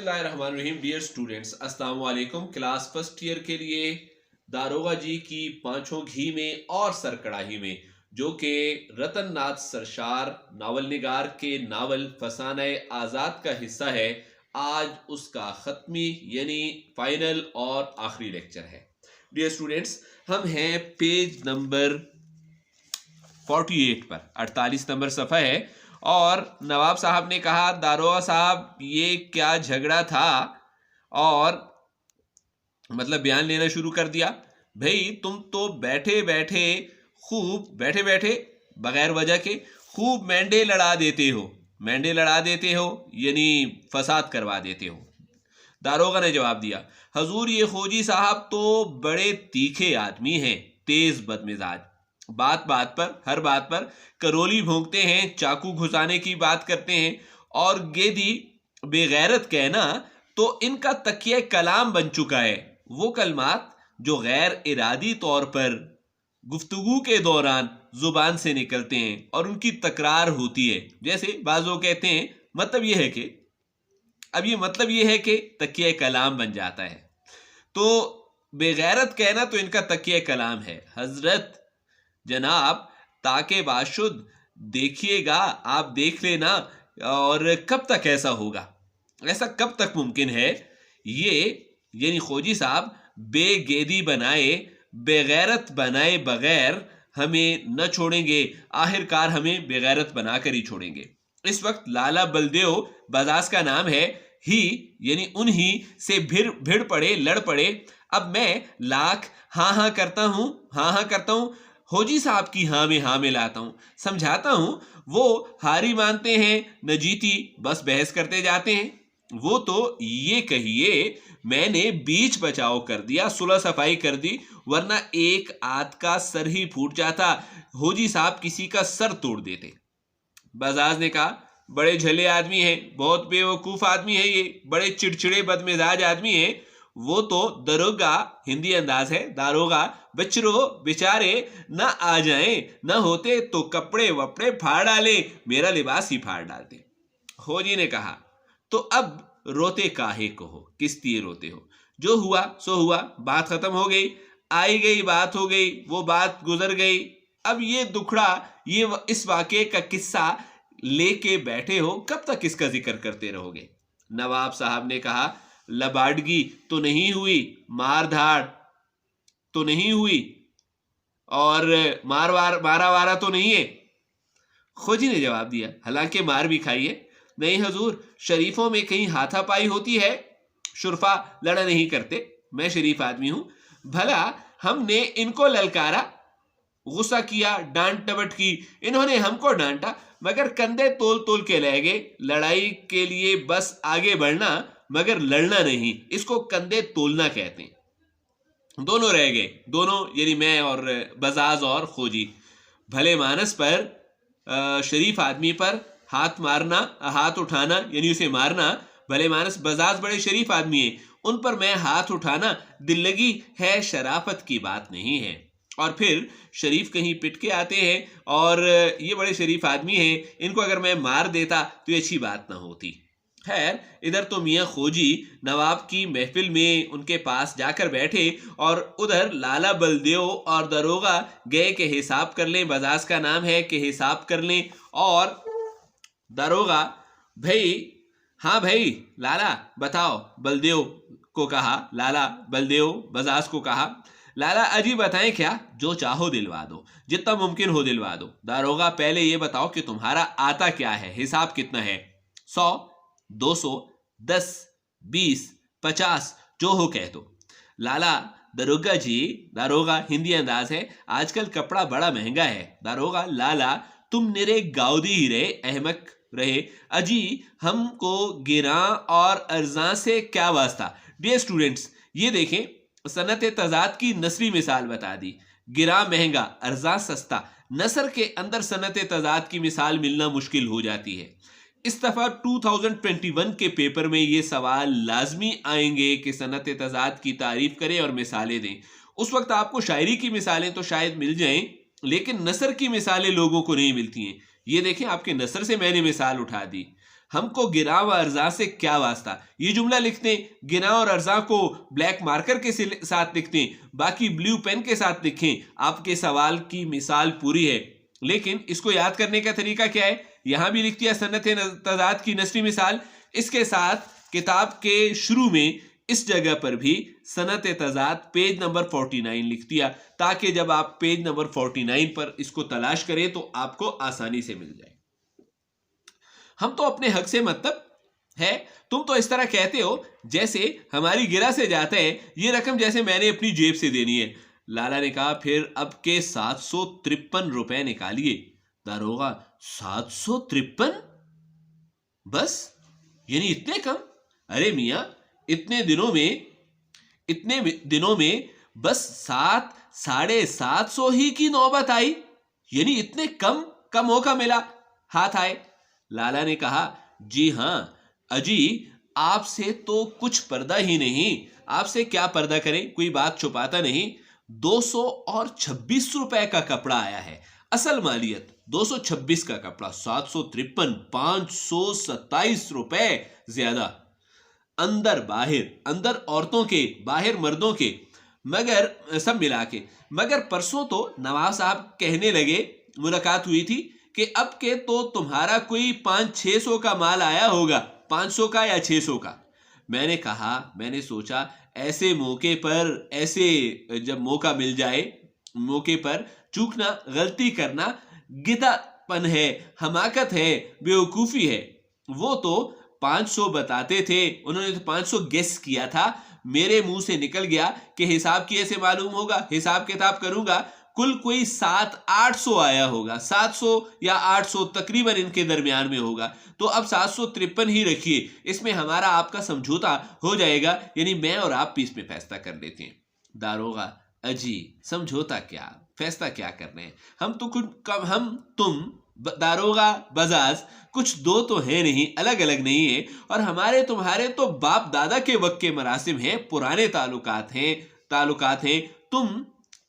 बिस्मिल्लाहिर्रहमानिर्रहीम। Dear students, अस्सलाम वालेकुम। क्लास फर्स्ट ईयर के लिए दारोगा जी की पांचों घी में और सर कढ़ाई में, जो कि रतन नाथ सरशार नावल निगार के नावल फसाना आज़ाद का हिस्सा है, आज उसका ख़त्मी यानी फाइनल और आखिरी लेक्चर है। डियर स्टूडेंट्स, हम हैं पेज नंबर 48 पर, 48 नंबर सफ़ा है। और नवाब साहब ने कहा, दारोगा साहब ये क्या झगड़ा था, और मतलब बयान लेना शुरू कर दिया। भाई तुम तो बैठे बैठे बगैर वजह के खूब मेंढे लड़ा देते हो यानी फसाद करवा देते हो। दारोगा ने जवाब दिया, हजूर ये खोजी साहब तो बड़े तीखे आदमी हैं, तेज बदमिजाज, हर बात पर करोली भोंकते हैं, चाकू घुसाने की बात करते हैं, और गेदी बेगैरत कहना तो इनका तकिया कलाम बन चुका है। वो कलमात जो गैर इरादी तौर पर गुफ्तगू के दौरान जुबान से निकलते हैं और उनकी तकरार होती है, जैसे बाजो कहते हैं, मतलब यह है कि अब ये मतलब ये है कि तकिया कलाम बन जाता है। तो बेगैरत कहना तो इनका तकिया कलाम है। हजरत जनाब ताके बाशुद देखिएगा, आप देख लेना, और कब तक ऐसा होगा, ऐसा कब तक मुमकिन है। ये यानी खोजी साहब बेगेदी बनाए बेगैरत बनाए बगैर हमें न छोड़ेंगे, आखिरकार हमें बेगैरत बनाकर ही छोड़ेंगे। इस वक्त लाला बलदेव बजाज का नाम है, ही यानी उन्हीं से लड़ पड़े। अब मैं लाख हाँ करता हूं, होजी साहब की हाँ में लाता हूं, समझाता हूं, वो हारी मानते हैं, न जीती, बस बहस करते जाते हैं। वो तो ये कहिए मैंने बीच बचाव कर दिया, सुलह सफाई कर दी, वरना एक आध का सर ही फूट जाता, होजी साहब किसी का सर तोड़ देते। बजाज ने कहा, बड़े झले आदमी हैं, बहुत बेवकूफ आदमी है ये, बड़े चिड़चिड़े बदमिजाज आदमी है। वो तो दरोगा, हिंदी अंदाज है, दारोगा बचरो बेचारे न आ जाएं, न होते तो कपड़े वपड़े फाड़ डाले, मेरा लिबास ही फाड़ डालते। खोजी ने कहा, तो अब रोते काहे को हो, किस लिए रोते हो, जो हुआ सो हुआ, बात खत्म हो गई, आई गई बात हो गई, वो बात गुजर गई। अब ये दुखड़ा, इस वाक़े का किस्सा लेके बैठे हो, कब तक इसका जिक्र करते रहोगे। नवाब साहब ने कहा, लबाडगी तो नहीं हुई, मार धाड़ तो नहीं हुई, और मारा वारा तो नहीं है। खोजी ने जवाब दिया, हालांकि मार भी खाई है। नहीं हजूर, शरीफों में कहीं हाथापाई होती है, शुरफा लड़ा नहीं करते, मैं शरीफ आदमी हूं। भला हमने इनको ललकारा, गुस्सा किया, डांट डपट की, इन्होंने हमको डांटा, मगर कंधे तोल के ले गए। लड़ाई के लिए बस आगे बढ़ना, मगर लड़ना नहीं, इसको कंधे तोलना कहते हैं। दोनों रह गए, दोनों यानी मैं और बजाज और खोजी। भले मानस पर, शरीफ आदमी पर हाथ उठाना यानी उसे मारना, भले मानस बजाज बड़े शरीफ आदमी है, उन पर मैं हाथ उठाना दिल लगी है, शराफत की बात नहीं है। और फिर शरीफ कहीं पिट के आते हैं, और ये बड़े शरीफ आदमी हैं, इनको अगर मैं मार देता तो ये अच्छी बात ना होती। खैर, इधर तो मियाँ खोजी नवाब की महफिल में उनके पास जाकर बैठे, और उधर लाला बलदेव और दरोगा गए कि हिसाब कर लें, बजाज का नाम है कि हिसाब कर लें। और दरोगा, भाई हाँ भाई लाला बताओ, बलदेव को कहा, लाला बलदेव बजाज को कहा, लाला अजी बताएं क्या, जो चाहो दिलवा दो, जितना मुमकिन हो दिलवा दो। दारोगा, पहले ये बताओ कि तुम्हारा आता क्या है, हिसाब कितना है, 100, 200, 10, 20, 50, जो हो कह दो। लाला, दारोगा जी, दारोगा हिंदी अंदाज है, आजकल कपड़ा बड़ा महंगा है। दारोगा, लाला तुम निरे गाउदी ही रहे, अहमक रहे, अजी हमको गिरा और अर्जा से क्या वास्ता। डियर स्टूडेंट्स, ये देखें, सनत तजाद की नसरी मिसाल बता दी, गिरा महंगा, अर्जा सस्ता, नसर के अंदर सनत तजाद की मिसाल मिलना मुश्किल हो जाती है। इस दफा 2021 के पेपर में ये सवाल लाजमी आएंगे कि सनत तजाद की तारीफ करें और मिसालें दें। उस वक्त आपको शायरी की मिसालें तो शायद मिल जाएं, लेकिन नसर की मिसालें लोगों को नहीं मिलती हैं। ये देखें, आपके नसर से मैंने मिसाल उठा दी, हमको गिना व अर्जा से क्या वास्ता। ये जुमला लिखते हैं, गिना और अर्जा को ब्लैक मार्कर के साथ लिखते हैं, बाकी ब्लू पेन के साथ लिखें। आपके सवाल की मिसाल पूरी है, लेकिन इसको याद करने का तरीका क्या है? यहां भी लिख दिया सनत तजाद की नस्री मिसाल, इसके साथ किताब के शुरू में इस जगह पर भी सनत तजाद पेज नंबर 49 लिख दिया, ताकि जब आप पेज नंबर 49 पर इसको तलाश करें तो आपको आसानी से मिल जाए। हम तो अपने हक से मतलब है, तुम तो इस तरह कहते हो जैसे हमारी गिरा से जाता है, ये रकम जैसे मैंने अपनी जेब से देनी है। लाला ने कहा, फिर अब के 753 रुपए निकालिए। दारोगा, 753? बस, यानी इतने कम? अरे मियां, इतने दिनों में बस 700-750 ही की नौबत आई, यानी इतने कम का मौका मिला, हाथ आए। लाला ने कहा, जी हां अजी, आपसे तो कुछ पर्दा ही नहीं, आपसे क्या पर्दा करें, कोई बात छुपाता नहीं। 226 रुपए का कपड़ा आया है, असल मालियत 226 का कपड़ा, 753, 527 रुपए ज्यादा। अंदर बाहर, अंदर औरतों के, बाहर मर्दों के, मगर सब मिला के। मगर परसों तो नवाब साहब कहने लगे, मुलाकात हुई थी कि अब के तो तुम्हारा कोई 500-600 का माल आया होगा, 500 का या 600 का। मैंने कहा, मैंने सोचा ऐसे मौके पर, ऐसे जब मौका मिल जाए, मौके पर चूकना, गलती करना गिदापन है, हमाकत है, बेवकूफी है। वो तो 500 बताते थे, उन्होंने तो 500 गेस किया था, मेरे मुंह से निकल गया कि हिसाब किए से मालूम होगा, हिसाब किताब करूंगा, कुल कोई 700-800 आया होगा, 700 या 800 तकरीबन इनके दरमियान में होगा। तो अब 753 ही रखिए, इसमें हमारा आपका समझौता हो जाएगा, यानी मैं और आप पीस में फैसला कर लेते हैं। दारोगा, अजी समझौता क्या, फैसला क्या करने हैं, हम तो कुछ कम, हम तुम दारोगा बजाज कुछ दो तो है नहीं, अलग अलग नहीं है, और हमारे तुम्हारे तो बाप दादा के वक्त के मरासिम हैं, पुराने ताल्लुकात हैं। तुम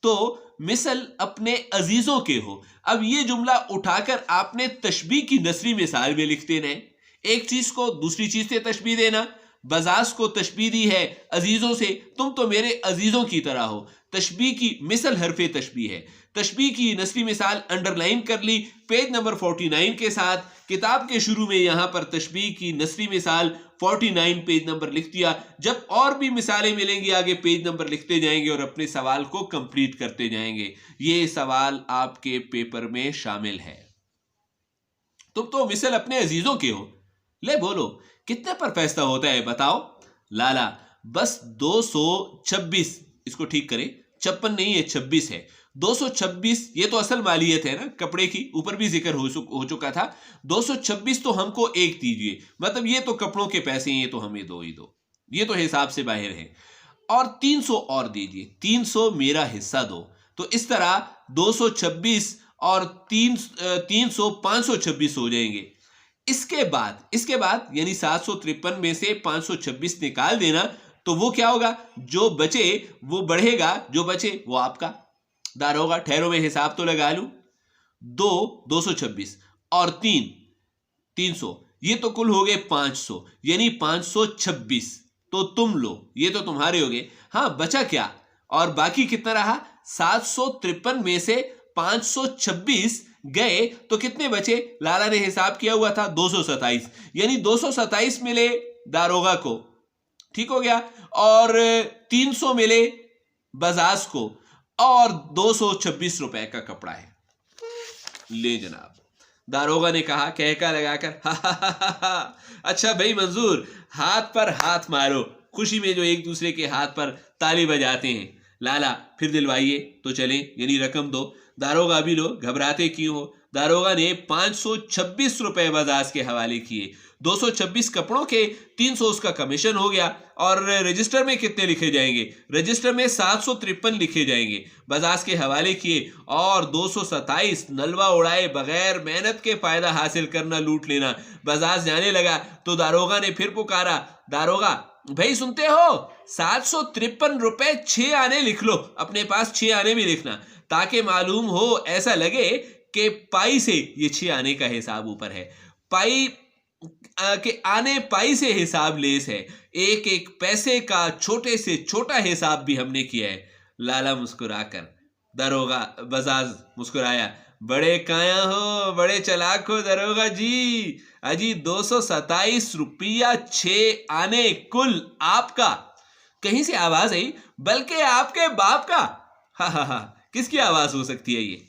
तो मिसल अपने अजीजों के हो। अब ये जुमला उठाकर आपने तशबीह की नसरी मिसाल में लिख देना है, एक चीज को दूसरी चीज से तशबीह देना। बजाज को तशबीह दी है अजीजों से, तुम तो मेरे अजीजों की तरह हो। तशबीह की मिसल हरफे तशबीह है, तशबीह की नस्ली मिसाल अंडरलाइन कर ली पेज नंबर 49 के साथ। किताब के शुरू में यहां पर तशबीह की नस्ली मिसाल 49 पेज नंबर लिख दिया। जब और भी मिसालें मिलेंगी आगे पेज नंबर लिखते जाएंगे और अपने सवाल को कंप्लीट करते जाएंगे। ये सवाल आपके पेपर में शामिल है। तुम तो मिसल अपने अजीजों के हो, ले बोलो कितने पर फैसला होता है बताओ। लाला, बस 226, इसको ठीक करें, 56 नहीं है 26 है, 226। ये तो असल मालियत है ना कपड़े की, ऊपर भी जिक्र हो चुका था। 226 तो हमको एक दीजिए, मतलब ये तो कपड़ों के पैसे हैं, ये तो हमें दो ही दो, ये तो हिसाब से बाहर है। और 300 और दीजिए, 300 मेरा हिस्सा दो। तो इस तरह 226 और 300 526 हो जाएंगे। इसके बाद यानी 753 में से 526 निकाल देना, तो वो क्या होगा, जो बचे वो बढ़ेगा, जो बचे वो आपका। दारोगा, ठहरो में हिसाब तो लगा लूं। 226 और 300, ये तो कुल हो गए 500, यानी 526 तो तुम लो, ये तो तुम्हारे हो गए। हाँ, बचा क्या, और बाकी कितना रहा? 753 में से 526 गए तो कितने बचे? लाला ने हिसाब किया हुआ था 227, यानी 227 मिले दारोगा को, ठीक हो गया, और 300 मिले बजाज को, और 226 रुपए का कपड़ा है। ले जनाब, दारोगा ने कहा कहका लगाकर, हा। अच्छा भाई मंजूर, हाथ पर हाथ मारो, खुशी में जो एक दूसरे के हाथ पर ताली बजाते हैं। लाला, फिर दिलवाइए तो चलें, यानी रकम दो। दारोगा, भी लो, घबराते क्यों हो? दारोगा ने 526 रुपए बजाज के हवाले किए। 226 कपड़ों के, 300 उसका कमीशन हो गया। और रजिस्टर में कितने लिखे जाएंगे? रजिस्टर में 753 लिखे जाएंगे, बजाज के हवाले किए। और 227 नलवा उड़ाए बगैर मेहनत के फायदा हासिल करना, लूट लेना। बजाज जाने लगा तो दारोगा ने फिर पुकारा, दारोगा भाई सुनते हो, 753 रुपए 6 आने लिख लो, अपने पास 6 आने भी लिखना, ताकि मालूम हो, ऐसा लगे कि पाई से ये 6 आने का हिसाब ऊपर है। पाई के आने पाई से हिसाब लेस है, एक एक पैसे का छोटे से छोटा हिसाब भी हमने किया है। लाला मुस्कुराकर, दरोगा बजाज मुस्कुराया, बड़े काया हो, बड़े चलाक हो दरोगा जी। अजी 227 रुपया 6 आने कुल आपका। कहीं से आवाज आई, बल्कि आपके बाप का। हा, किसकी आवाज हो सकती है ये?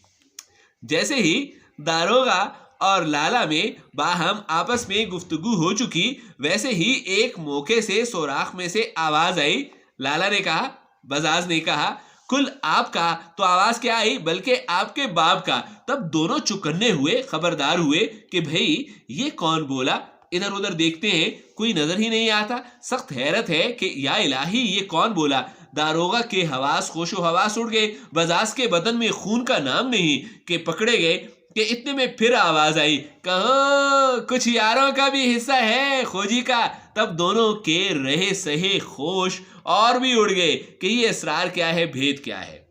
जैसे ही दारोगा और लाला में बाहम आपस में गुफ्तगू हो चुकी, वैसे ही एक मौके से सोराख में से आवाज आई। लाला ने कहा, बजाज ने कहा, कुल आपका, तो आवाज क्या आई, बल्कि आपके बाप का। तब दोनों चुकन्ने हुए, खबरदार हुए कि भाई ये कौन बोला। इधर उधर देखते हैं, कोई नजर ही नहीं आता। सख्त हैरत है कि या इलाही ये कौन बोला। दारोगा के हवास होशो हवास उड़ गए, बजाज के बदन में खून का नाम नहीं कि पकड़े गए कि इतने में फिर आवाज आई, कहो कुछ यारों का भी हिस्सा है खोजी का। तब दोनों के रहे सहे होश और भी उड़ गए कि ये इसरार क्या है, भेद क्या है।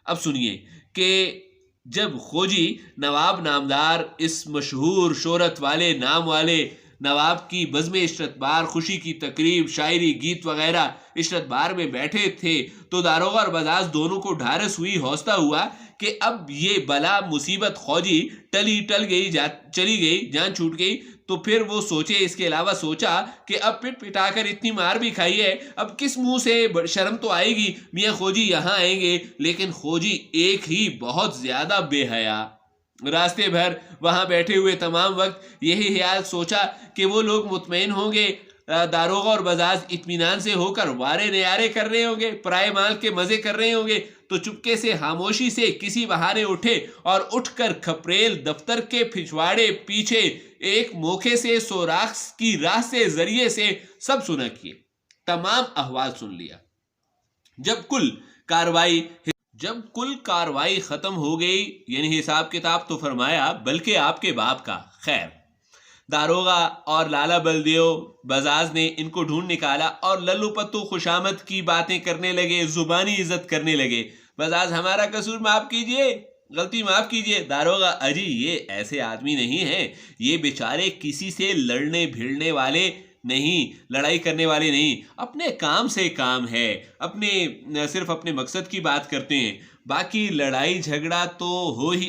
अब सुनिए कि जब खोजी नवाब नामदार इस मशहूर शोहरत वाले नाम वाले नवाब की बज़्म इशरत बार, खुशी की तकरीब, शायरी, गीत वगैरह इशरत बार में बैठे थे, तो दारोगा और बजाज दोनों को ढारस हुई, हौसला हुआ कि अब ये बला मुसीबत खौजी टल गई, चली गई, जान छूट गई। तो फिर वो सोचे, इसके अलावा सोचा कि अब पिट पिटाकर इतनी मार भी खाई है, अब किस मुंह से शर्म तो आएगी, मियाँ खोजी यहाँ आएंगे। लेकिन खोजी एक ही बहुत ज्यादा बेहया। रास्ते भर वहां बैठे हुए तमाम वक्त यही ख्याल सोचा कि वो लोग मुतमईन होंगे, दारोगा और बजाज इत्मीनान से होकर वारे नयारे कर रहे होंगे, पराए माल के मजे कर रहे होंगे। तो चुपके से खामोशी से किसी बहाने उठे और उठकर खपरेल दफ्तर के पिछवाड़े पीछे एक मौके से सोराख की राह से जरिए से सब सुना किए, तमाम अहवाल सुन लिया। जब कुल कार्रवाई खत्म हो गई, यानी हिसाब किताब तो फरमाया, बल्कि आपके बाप का। खैर, दारोगा और लाला बलदेव बजाज ने इनको ढूंढ निकाला और लल्लू पत्तू खुशामद की बातें करने लगे, जुबानी इज्जत करने लगे। बजाज, हमारा कसूर माफ कीजिए, गलती माफ कीजिए। दारोगा, अजी ये ऐसे आदमी नहीं है, ये बेचारे किसी से लड़ने भिड़ने वाले नहीं, लड़ाई करने वाले नहीं, अपने काम से काम है, सिर्फ अपने मकसद की बात करते हैं। बाकी लड़ाई झगड़ा तो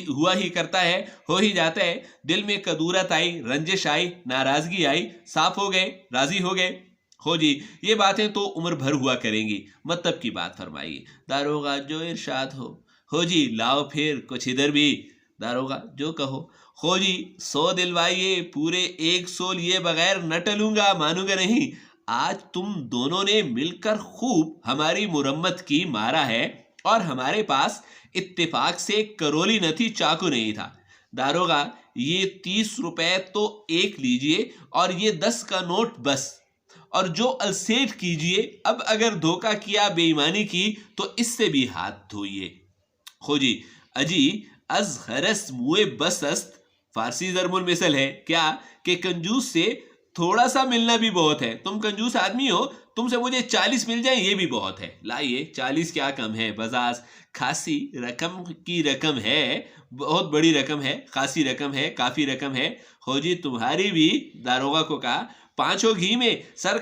हुआ ही करता है, हो ही जाता है। दिल में कदूरत आई, रंजिश आई, नाराजगी आई, साफ हो गए, राजी हो गए। हो जी, ये बातें तो उम्र भर हुआ करेंगी, मतलब की बात फरमाइए। दारोगा, जो इरशाद हो जी, लाओ फिर कुछ इधर भी। दारोगा, जो कहो। हो जी, 100 दिलवाइए, पूरे 100 लिए बगैर न टलूंगा, मानूंगा नहीं। आज तुम दोनों ने मिलकर खूब हमारी मुरम्मत की, मारा है, और हमारे पास इत्तेफाक से करोली न थी, चाकू नहीं था। दारोगा, ये 30 रुपए तो एक लीजिए और ये 10 का नोट बस, और जो अलसेट कीजिए। अब अगर धोखा किया, बेईमानी की, तो इससे भी हाथ धोइए। हो जी, अजी अज हरस मुए बस अस्त, फारसी जरमुल मिसल है क्या कि कंजूस से थोड़ा सा मिलना भी बहुत है। तुम कंजूस आदमी हो, तुमसे मुझे 40 मिल जाए ये भी बहुत है। लाइए, 40 क्या कम है बजाज, खासी रकम की रकम है, बहुत बड़ी रकम है, खासी रकम है, काफी रकम है। हो जी, तुम्हारी भी। दारोगा को कहा, 5 घी में सर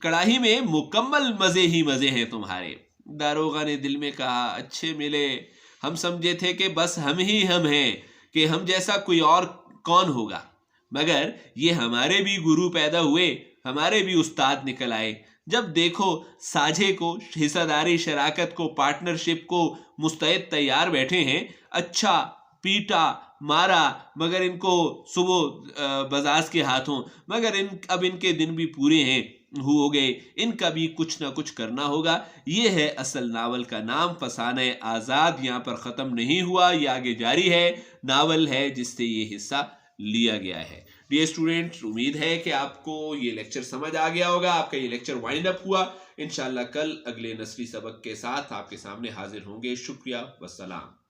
कड़ाही में मुकम्मल मजे ही मजे हैं तुम्हारे। दारोगा ने दिल में कहा, अच्छे मिले, हम समझे थे कि बस हम ही हम हैं, कि हम जैसा कोई और कौन होगा। मगर ये हमारे भी गुरु पैदा हुए, हमारे भी उस्ताद निकल आए। जब देखो साझे को, हिस्सेदारी, शराकत को, पार्टनरशिप को मुस्तैद तैयार बैठे हैं। अच्छा पीटा मारा, मगर इनको सुबह बजाज के हाथों, मगर अब इनके दिन भी पूरे हैं, हो गए, इनका भी कुछ ना कुछ करना होगा। ये है असल नावल का नाम, फसाने आज़ाद। यहाँ पर ख़त्म नहीं हुआ, ये आगे जारी है, नावल है जिससे ये हिस्सा लिया गया है। डियर स्टूडेंट्स, उम्मीद है कि आपको ये लेक्चर समझ आ गया होगा, आपका ये लेक्चर वाइंड अप हुआ। इंशाल्लाह कल अगले नस्ली सबक के साथ आपके सामने हाजिर होंगे। शुक्रिया, वस्सलाम।